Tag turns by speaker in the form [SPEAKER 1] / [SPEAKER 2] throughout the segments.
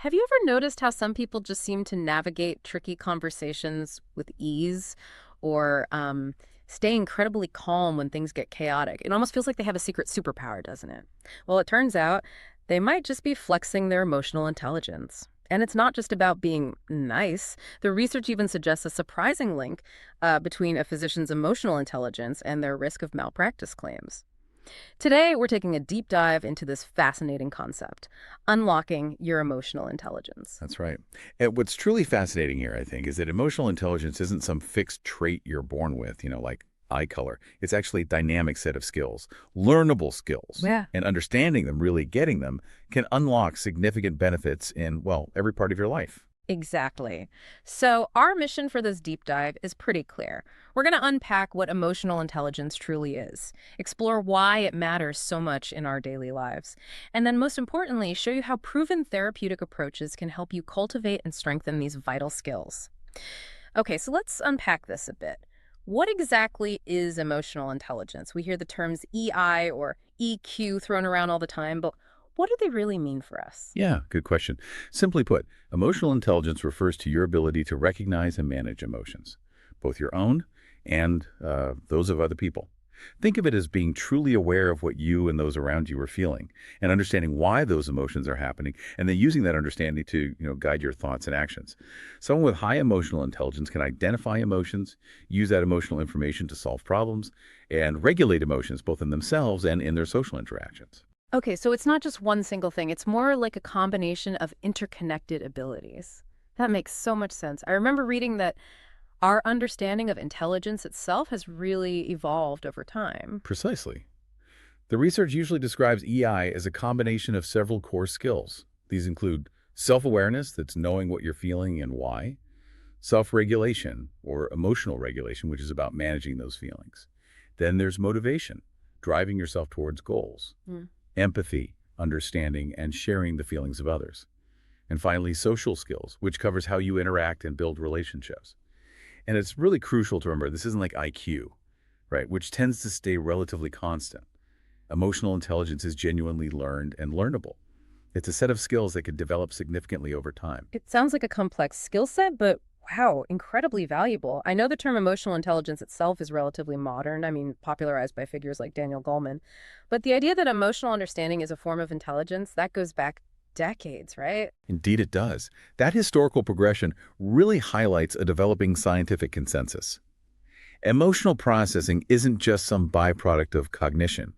[SPEAKER 1] Have you ever noticed how some people just seem to navigate tricky conversations with ease or stay incredibly calm when things get chaotic? It almost feels like they have a secret superpower, doesn't it? Well, it turns out they might just be flexing their emotional intelligence. And it's not just about being nice. The research even suggests a surprising link between a physician's emotional intelligence and their risk of malpractice claims. Today, we're taking a deep dive into this fascinating concept, unlocking your emotional intelligence.
[SPEAKER 2] That's right. And what's truly fascinating here, I think, is that emotional intelligence isn't some fixed trait you're born with, like eye color. It's actually a dynamic set of skills, learnable skills.
[SPEAKER 1] Yeah.
[SPEAKER 2] And understanding them, really getting them, can unlock significant benefits in, well, every part of your life.
[SPEAKER 1] Exactly. So, our mission for this deep dive is pretty clear. We're going to unpack what emotional intelligence truly is, explore why it matters so much in our daily lives, and then, most importantly, show you how proven therapeutic approaches can help you cultivate and strengthen these vital skills. Okay, so let's unpack this a bit. What exactly is emotional intelligence? We hear the terms EI or EQ thrown around all the time, but what do they really mean for us?
[SPEAKER 2] Yeah, good question. Simply put, emotional intelligence refers to your ability to recognize and manage emotions, both your own and those of other people. Think of it as being truly aware of what you and those around you are feeling and understanding why those emotions are happening, and then using that understanding to guide your thoughts and actions. Someone with high emotional intelligence can identify emotions, use that emotional information to solve problems, and regulate emotions both in themselves and in their social interactions.
[SPEAKER 1] Okay, so it's not just one single thing. It's more like a combination of interconnected abilities. That makes so much sense. I remember reading that our understanding of intelligence itself has really evolved over time.
[SPEAKER 2] Precisely. The research usually describes EI as a combination of several core skills. These include self-awareness, that's knowing what you're feeling and why, self-regulation, or emotional regulation, which is about managing those feelings. Then there's motivation, driving yourself towards goals,
[SPEAKER 1] Hmm.
[SPEAKER 2] empathy, understanding and sharing the feelings of others, and finally, social skills, which covers how you interact and build relationships. And it's really crucial to remember this isn't like IQ, right, which tends to stay relatively constant. Emotional intelligence is genuinely learned and learnable. It's a set of skills that can develop significantly over time.
[SPEAKER 1] It sounds like a complex skill set, but wow, incredibly valuable. I know the term emotional intelligence itself is relatively modern. I mean, popularized by figures like Daniel Goleman. But the idea that emotional understanding is a form of intelligence, that goes back decades, right?
[SPEAKER 2] Indeed, it does. That historical progression really highlights a developing scientific consensus. Emotional processing isn't just some byproduct of cognition.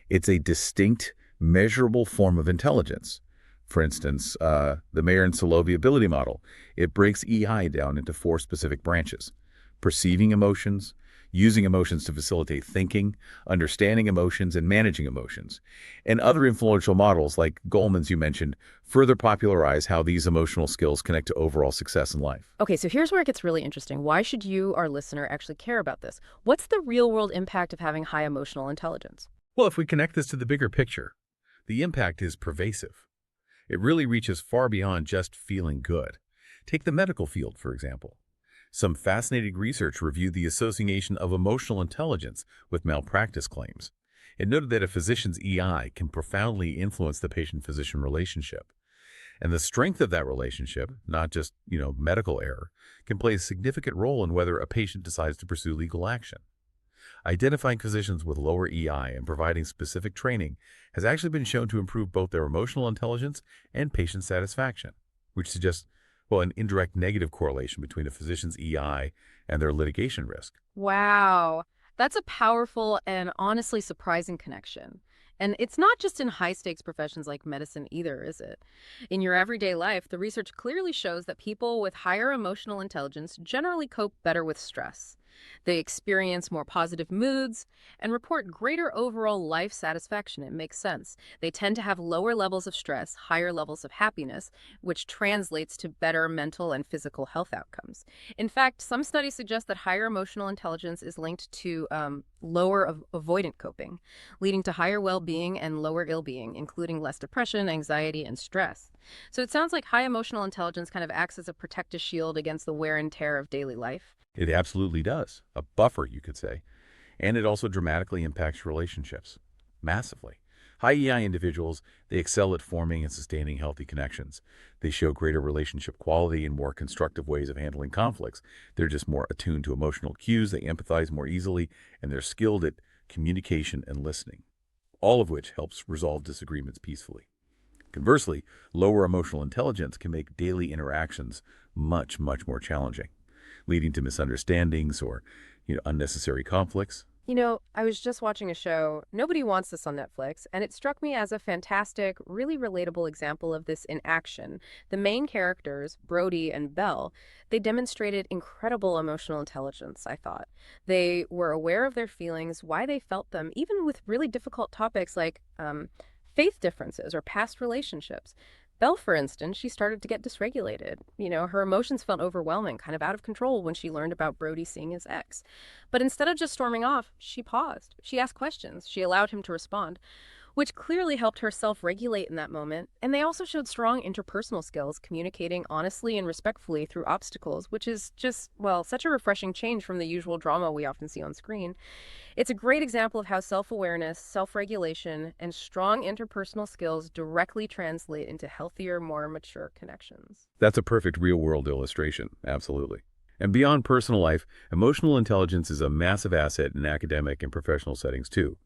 [SPEAKER 2] It's a distinct, measurable form of intelligence. For instance, the Mayer and Solovey ability model, it breaks EI down into four specific branches: perceiving emotions, using emotions to facilitate thinking, understanding emotions, and managing emotions. And other influential models, like Goleman's you mentioned, further popularize how these emotional skills connect to overall success in life.
[SPEAKER 1] Okay, so here's where it gets really interesting. Why should you, our listener, actually care about this? What's the real world impact of having high emotional intelligence?
[SPEAKER 2] Well, if we connect this to the bigger picture, the impact is pervasive. It really reaches far beyond just feeling good. Take the medical field, for example. Some fascinating research reviewed the association of emotional intelligence with malpractice claims. It noted that a physician's EI can profoundly influence the patient-physician relationship. And the strength of that relationship, not just, medical error, can play a significant role in whether a patient decides to pursue legal action. Identifying physicians with lower EI and providing specific training has actually been shown to improve both their emotional intelligence and patient satisfaction, which suggests, well, an indirect negative correlation between a physician's EI and their litigation risk.
[SPEAKER 1] Wow, that's a powerful and honestly surprising connection. And it's not just in high stakes professions like medicine either, is it? In your everyday life, the research clearly shows that people with higher emotional intelligence generally cope better with stress. They experience more positive moods and report greater overall life satisfaction. It makes sense. They tend to have lower levels of stress, higher levels of happiness, which translates to better mental and physical health outcomes. In fact, some studies suggest that higher emotional intelligence is linked to lower avoidant coping, leading to higher well-being and lower ill-being, including less depression, anxiety, and stress. So it sounds like high emotional intelligence kind of acts as a protective shield against the wear and tear of daily life.
[SPEAKER 2] It absolutely does. A buffer, you could say. And it also dramatically impacts relationships. Massively. High EI individuals, they excel at forming and sustaining healthy connections. They show greater relationship quality and more constructive ways of handling conflicts. They're just more attuned to emotional cues, they empathize more easily, and they're skilled at communication and listening, all of which helps resolve disagreements peacefully. Conversely, lower emotional intelligence can make daily interactions much, much more challenging, leading to misunderstandings or unnecessary conflicts.
[SPEAKER 1] I was just watching a show, Nobody Wants This on Netflix, and it struck me as a fantastic, really relatable example of this in action. The main characters, Brody and Belle, they demonstrated incredible emotional intelligence, I thought. They were aware of their feelings, why they felt them, even with really difficult topics like faith differences or past relationships. Belle, for instance, she started to get dysregulated. Her emotions felt overwhelming, kind of out of control when she learned about Brody seeing his ex. But instead of just storming off, she paused. She asked questions. She allowed him to respond, which clearly helped her self-regulate in that moment. And they also showed strong interpersonal skills, communicating honestly and respectfully through obstacles, which is just, well, such a refreshing change from the usual drama we often see on screen. It's a great example of how self-awareness, self-regulation, and strong interpersonal skills directly translate into healthier, more mature connections.
[SPEAKER 2] That's a perfect real-world illustration, absolutely. And beyond personal life, emotional intelligence is a massive asset in academic and professional settings too.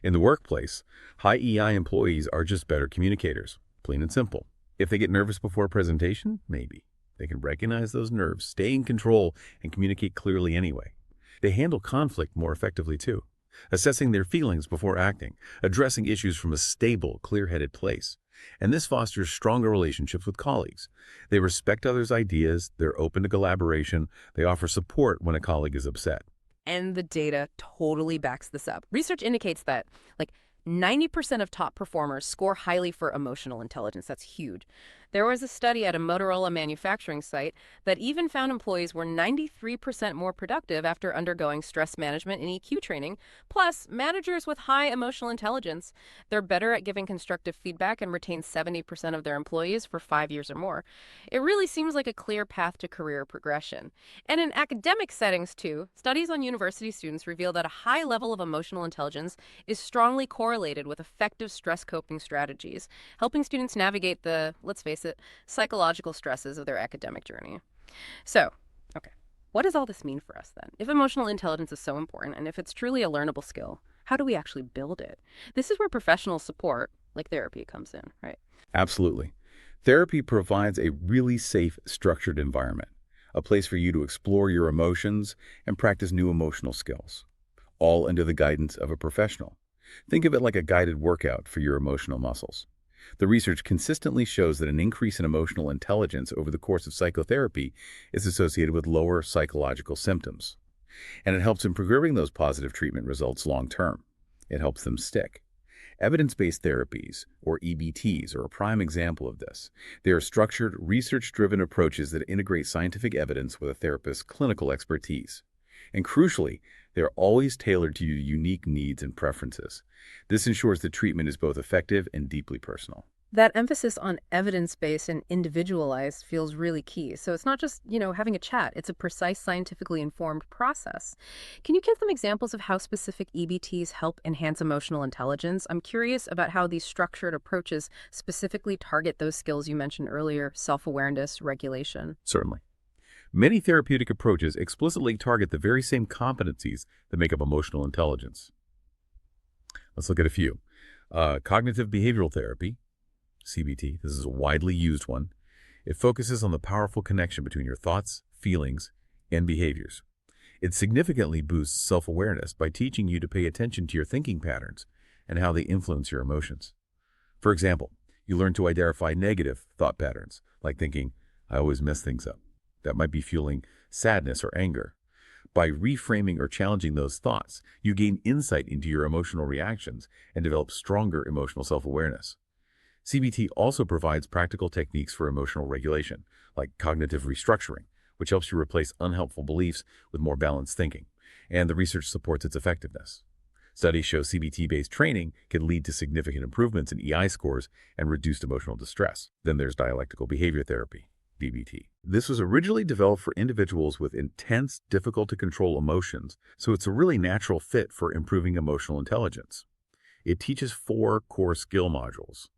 [SPEAKER 2] In the workplace, high EI employees are just better communicators, plain and simple. If they get nervous before a presentation, maybe. They can recognize those nerves, stay in control, and communicate clearly anyway. They handle conflict more effectively too, assessing their feelings before acting, addressing issues from a stable, clear-headed place. And this fosters stronger relationships with colleagues. They respect others' ideas, they're open to collaboration, they offer support when a colleague is upset.
[SPEAKER 1] And the data totally backs this up. Research indicates that, like, 90% of top performers score highly for emotional intelligence. That's huge. There was a study at a Motorola manufacturing site that even found employees were 93% more productive after undergoing stress management and EQ training. Plus, managers with high emotional intelligence, they're better at giving constructive feedback and retain 70% of their employees for 5 years or more. It really seems like a clear path to career progression. And in academic settings, too, studies on university students reveal that a high level of emotional intelligence is strongly correlated with effective stress coping strategies, helping students navigate the, let's face it, psychological stresses of their academic journey. So, okay, what does all this mean for us then? If emotional intelligence is so important and if it's truly a learnable skill, how do we actually build it? This is where professional support, like therapy, comes in, right?
[SPEAKER 2] Absolutely. Therapy provides a really safe, structured environment, a place for you to explore your emotions and practice new emotional skills, all under the guidance of a professional. Think of it like a guided workout for your emotional muscles. The research consistently shows that an increase in emotional intelligence over the course of psychotherapy is associated with lower psychological symptoms. And it helps in preserving those positive treatment results long term. It helps them stick. Evidence-based therapies, or EBTs, are a prime example of this. They are structured, research-driven approaches that integrate scientific evidence with a therapist's clinical expertise. And crucially, they're always tailored to your unique needs and preferences. This ensures that treatment is both effective and deeply personal.
[SPEAKER 1] That emphasis on evidence-based and individualized feels really key. So it's not just, having a chat. It's a precise, scientifically informed process. Can you give some examples of how specific EBTs help enhance emotional intelligence? I'm curious about how these structured approaches specifically target those skills you mentioned earlier, self-awareness, regulation.
[SPEAKER 2] Certainly. Many therapeutic approaches explicitly target the very same competencies that make up emotional intelligence. Let's look at a few. Cognitive behavioral therapy, CBT, this is a widely used one. It focuses on the powerful connection between your thoughts, feelings, and behaviors. It significantly boosts self-awareness by teaching you to pay attention to your thinking patterns and how they influence your emotions. For example, you learn to identify negative thought patterns, like thinking, I always mess things up. That might be fueling sadness or anger. By reframing or challenging those thoughts, you gain insight into your emotional reactions and develop stronger emotional self-awareness. CBT also provides practical techniques for emotional regulation, like cognitive restructuring, which helps you replace unhelpful beliefs with more balanced thinking, and the research supports its effectiveness. Studies show CBT-based training can lead to significant improvements in EI scores and reduced emotional distress. Then there's dialectical behavior therapy, DBT. This was originally developed for individuals with intense, difficult-to-control emotions, so it's a really natural fit for improving emotional intelligence. It teaches 4 core skill modules.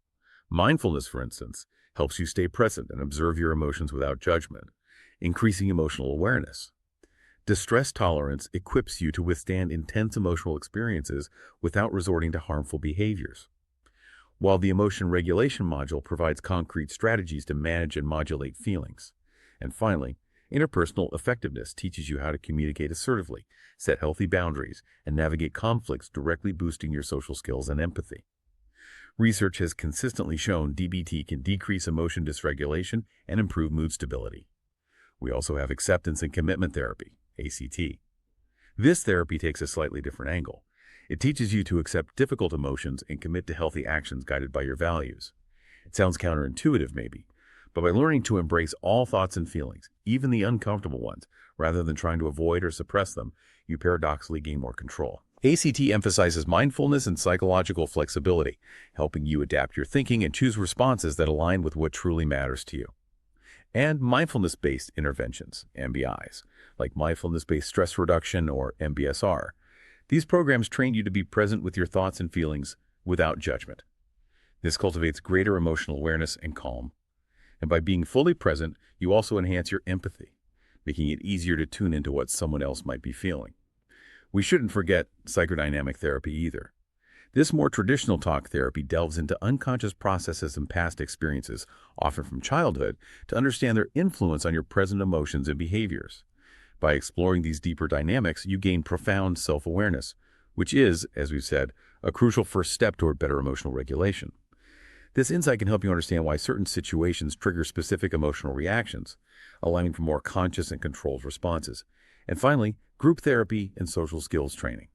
[SPEAKER 2] Mindfulness, for instance, helps you stay present and observe your emotions without judgment, increasing emotional awareness. Distress tolerance equips you to withstand intense emotional experiences without resorting to harmful behaviors, while the emotion regulation module provides concrete strategies to manage and modulate feelings. And finally, interpersonal effectiveness teaches you how to communicate assertively, set healthy boundaries, and navigate conflicts, directly boosting your social skills and empathy. Research has consistently shown DBT can decrease emotion dysregulation and improve mood stability. We also have acceptance and commitment therapy, ACT. This therapy takes a slightly different angle. It teaches you to accept difficult emotions and commit to healthy actions guided by your values. It sounds counterintuitive maybe, but by learning to embrace all thoughts and feelings, even the uncomfortable ones, rather than trying to avoid or suppress them, you paradoxically gain more control. ACT emphasizes mindfulness and psychological flexibility, helping you adapt your thinking and choose responses that align with what truly matters to you. And mindfulness-based interventions, MBIs, like mindfulness-based stress reduction or MBSR. These programs train you to be present with your thoughts and feelings without judgment. This cultivates greater emotional awareness and calm. And by being fully present, you also enhance your empathy, making it easier to tune into what someone else might be feeling. We shouldn't forget psychodynamic therapy either. This more traditional talk therapy delves into unconscious processes and past experiences, often from childhood, to understand their influence on your present emotions and behaviors. By exploring these deeper dynamics, you gain profound self-awareness, which is, as we've said, a crucial first step toward better emotional regulation. This insight can help you understand why certain situations trigger specific emotional reactions, allowing for more conscious and controlled responses. And finally, group therapy and social skills training.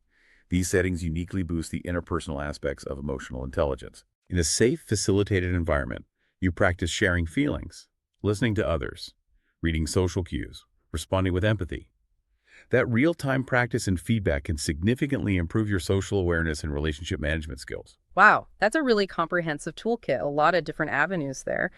[SPEAKER 2] These settings uniquely boost the interpersonal aspects of emotional intelligence. In a safe, facilitated environment, you practice sharing feelings, listening to others, reading social cues, responding with empathy. That real-time practice and feedback can significantly improve your social awareness and relationship management skills.
[SPEAKER 1] Wow, that's a really comprehensive toolkit, a lot of different avenues there.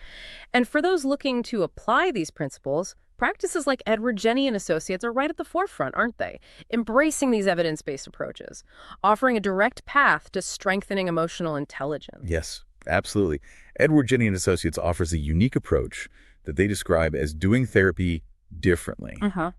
[SPEAKER 1] And for those looking to apply these principles, practices like Edward Jenny and Associates are right at the forefront, aren't they? Embracing these evidence-based approaches, offering a direct path to strengthening emotional intelligence.
[SPEAKER 2] Yes, absolutely. Edward Jenny and Associates offers a unique approach that they describe as doing therapy differently.
[SPEAKER 1] Uh-huh.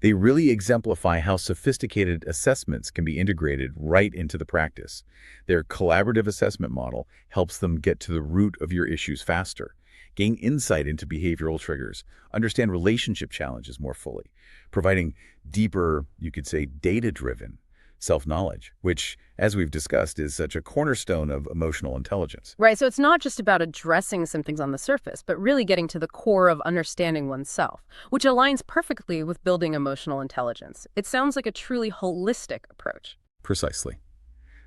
[SPEAKER 2] They really exemplify how sophisticated assessments can be integrated right into the practice. Their collaborative assessment model helps them get to the root of your issues faster, gain insight into behavioral triggers, understand relationship challenges more fully, providing deeper, you could say, data-driven self-knowledge, which, as we've discussed, is such a cornerstone of emotional intelligence.
[SPEAKER 1] Right, so it's not just about addressing some things on the surface, but really getting to the core of understanding oneself, which aligns perfectly with building emotional intelligence. It sounds like a truly holistic approach.
[SPEAKER 2] Precisely.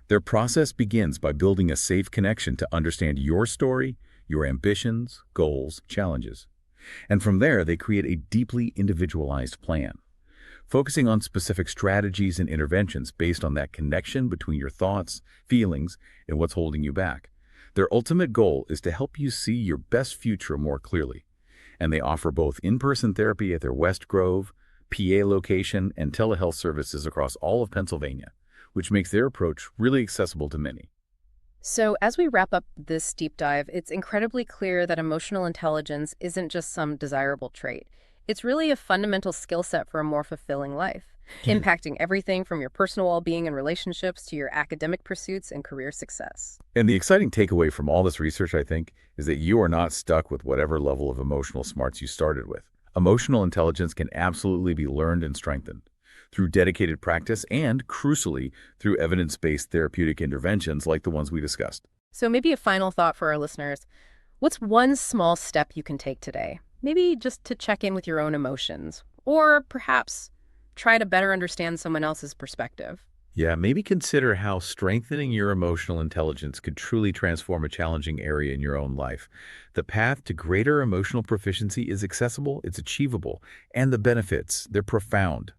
[SPEAKER 2] Their process begins by building a safe connection to understand your story, your ambitions, goals, challenges. And from there, they create a deeply individualized plan, focusing on specific strategies and interventions based on that connection between your thoughts, feelings, and what's holding you back. Their ultimate goal is to help you see your best future more clearly. And they offer both in-person therapy at their West Grove, PA location, and telehealth services across all of Pennsylvania, which makes their approach really accessible to many.
[SPEAKER 1] So as we wrap up this deep dive, it's incredibly clear that emotional intelligence isn't just some desirable trait. It's really a fundamental skill set for a more fulfilling life, impacting everything from your personal well-being and relationships to your academic pursuits and career success.
[SPEAKER 2] And the exciting takeaway from all this research, I think, is that you are not stuck with whatever level of emotional smarts you started with. Emotional intelligence can absolutely be learned and strengthened through dedicated practice and, crucially, through evidence-based therapeutic interventions like the ones we discussed.
[SPEAKER 1] So maybe a final thought for our listeners. What's one small step you can take today? Maybe just to check in with your own emotions, or perhaps try to better understand someone else's perspective.
[SPEAKER 2] Yeah, maybe consider how strengthening your emotional intelligence could truly transform a challenging area in your own life. The path to greater emotional proficiency is accessible, it's achievable, and the benefits, they're profound.